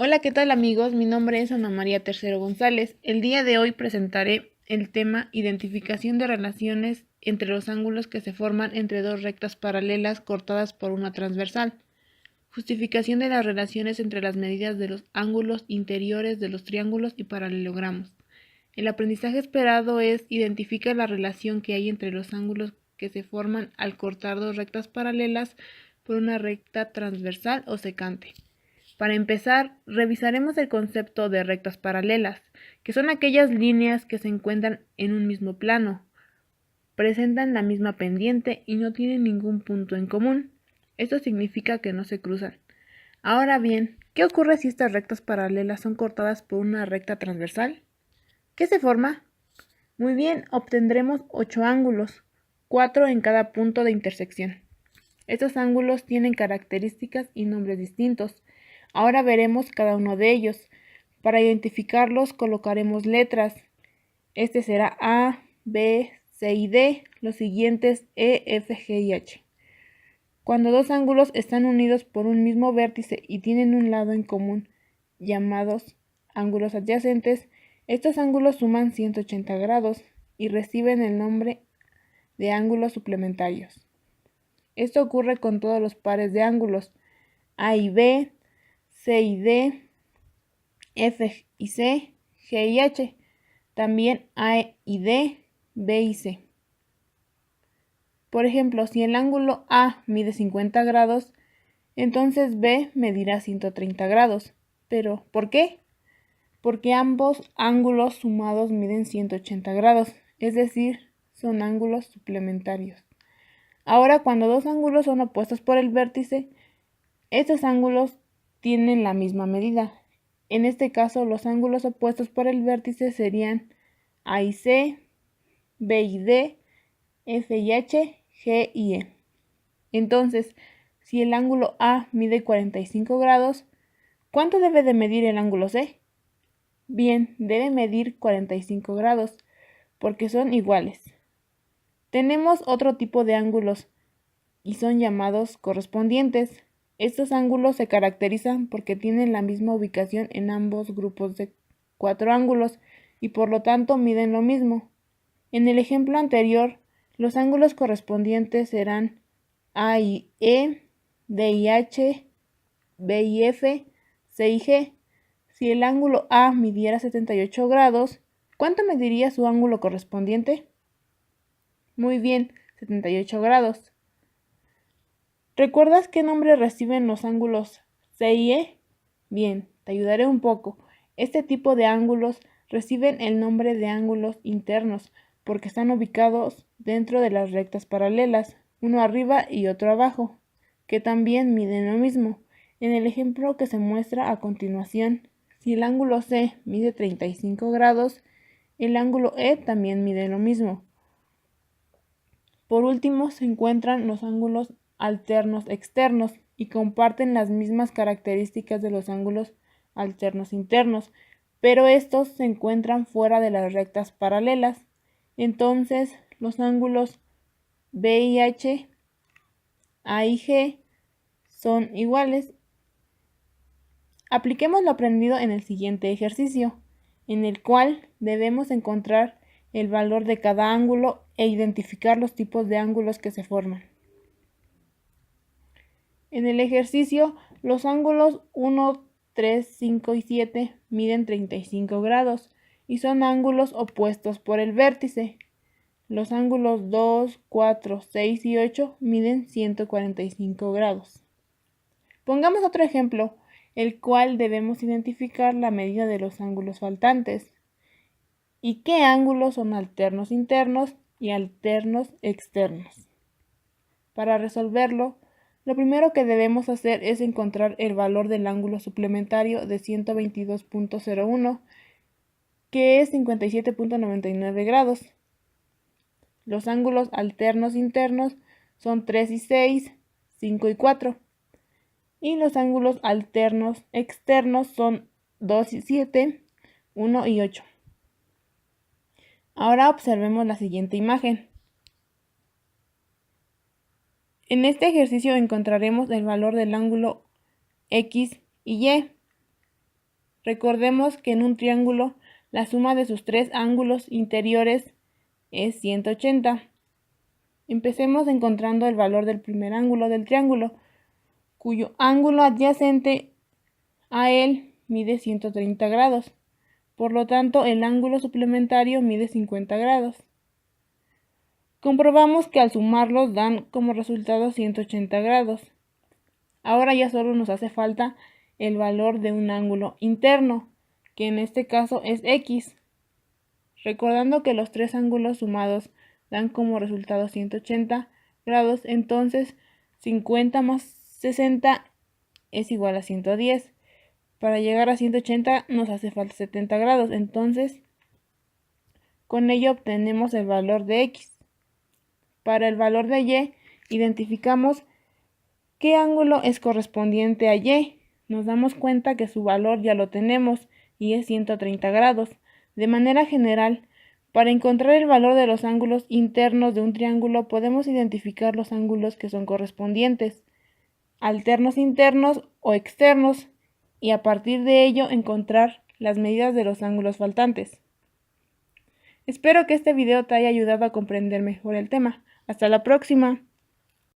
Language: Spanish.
Hola, ¿qué tal amigos? Mi nombre es Ana María Tercero González. El día de hoy presentaré el tema identificación de relaciones entre los ángulos que se forman entre dos rectas paralelas cortadas por una transversal. Justificación de las relaciones entre las medidas de los ángulos interiores de los triángulos y paralelogramos. El aprendizaje esperado es identificar la relación que hay entre los ángulos que se forman al cortar dos rectas paralelas por una recta transversal o secante. Para empezar, revisaremos el concepto de rectas paralelas, que son aquellas líneas que se encuentran en un mismo plano, presentan la misma pendiente y no tienen ningún punto en común. Esto significa que no se cruzan. Ahora bien, ¿qué ocurre si estas rectas paralelas son cortadas por una recta transversal? ¿Qué se forma? Muy bien, obtendremos 8 ángulos, 4 en cada punto de intersección. Estos ángulos tienen características y nombres distintos. Ahora veremos cada uno de ellos. Para identificarlos colocaremos letras. Este será A, B, C y D, los siguientes E, F, G y H. Cuando dos ángulos están unidos por un mismo vértice y tienen un lado en común, llamados ángulos adyacentes, estos ángulos suman 180 grados y reciben el nombre de ángulos suplementarios. Esto ocurre con todos los pares de ángulos A y B, C y D, F y C, G y H, también A y D, B y C. Por ejemplo, si el ángulo A mide 50 grados, entonces B medirá 130 grados. ¿Pero por qué? Porque ambos ángulos sumados miden 180 grados, es decir, son ángulos suplementarios. Ahora, cuando dos ángulos son opuestos por el vértice, estos ángulos tienen la misma medida. En este caso, los ángulos opuestos por el vértice serían A y C, B y D, F y H, G y E. Entonces, si el ángulo A mide 45 grados, ¿cuánto debe de medir el ángulo C? Bien, debe medir 45 grados, porque son iguales. Tenemos otro tipo de ángulos, y son llamados correspondientes. Estos ángulos se caracterizan porque tienen la misma ubicación en ambos grupos de 4 ángulos y por lo tanto miden lo mismo. En el ejemplo anterior, los ángulos correspondientes serán A y E, D y H, B y F, C y G. Si el ángulo A midiera 78 grados, ¿cuánto mediría su ángulo correspondiente? Muy bien, 78 grados. ¿Recuerdas qué nombre reciben los ángulos C y E? Bien, te ayudaré un poco. Este tipo de ángulos reciben el nombre de ángulos internos porque están ubicados dentro de las rectas paralelas, uno arriba y otro abajo, que también miden lo mismo. En el ejemplo que se muestra a continuación, si el ángulo C mide 35 grados, el ángulo E también mide lo mismo. Por último, se encuentran los ángulos alternos externos y comparten las mismas características de los ángulos alternos internos, pero estos se encuentran fuera de las rectas paralelas. Entonces, los ángulos B y H, A y G son iguales. Apliquemos lo aprendido en el siguiente ejercicio, en el cual debemos encontrar el valor de cada ángulo e identificar los tipos de ángulos que se forman. En el ejercicio, los ángulos 1, 3, 5 y 7 miden 35 grados y son ángulos opuestos por el vértice. Los ángulos 2, 4, 6 y 8 miden 145 grados. Pongamos otro ejemplo, el cual debemos identificar la medida de los ángulos faltantes y qué ángulos son alternos internos y alternos externos. Para resolverlo, lo primero que debemos hacer es encontrar el valor del ángulo suplementario de 122.01, que es 57.99 grados. Los ángulos alternos internos son 3 y 6, 5 y 4. Y los ángulos alternos externos son 2 y 7, 1 y 8. Ahora observemos la siguiente imagen. En este ejercicio encontraremos el valor del ángulo X y Y. Recordemos que en un triángulo la suma de sus tres ángulos interiores es 180. Empecemos encontrando el valor del primer ángulo del triángulo, cuyo ángulo adyacente a él mide 130 grados. Por lo tanto, el ángulo suplementario mide 50 grados. Comprobamos que al sumarlos dan como resultado 180 grados. Ahora ya solo nos hace falta el valor de un ángulo interno, que en este caso es X. Recordando que los tres ángulos sumados dan como resultado 180 grados, entonces 50 más 60 es igual a 110. Para llegar a 180 nos hace falta 70 grados, entonces con ello obtenemos el valor de X. Para el valor de Y, identificamos qué ángulo es correspondiente a Y. Nos damos cuenta que su valor ya lo tenemos y es 130 grados. De manera general, para encontrar el valor de los ángulos internos de un triángulo podemos identificar los ángulos que son correspondientes, alternos internos o externos, y a partir de ello encontrar las medidas de los ángulos faltantes. Espero que este video te haya ayudado a comprender mejor el tema. Hasta la próxima.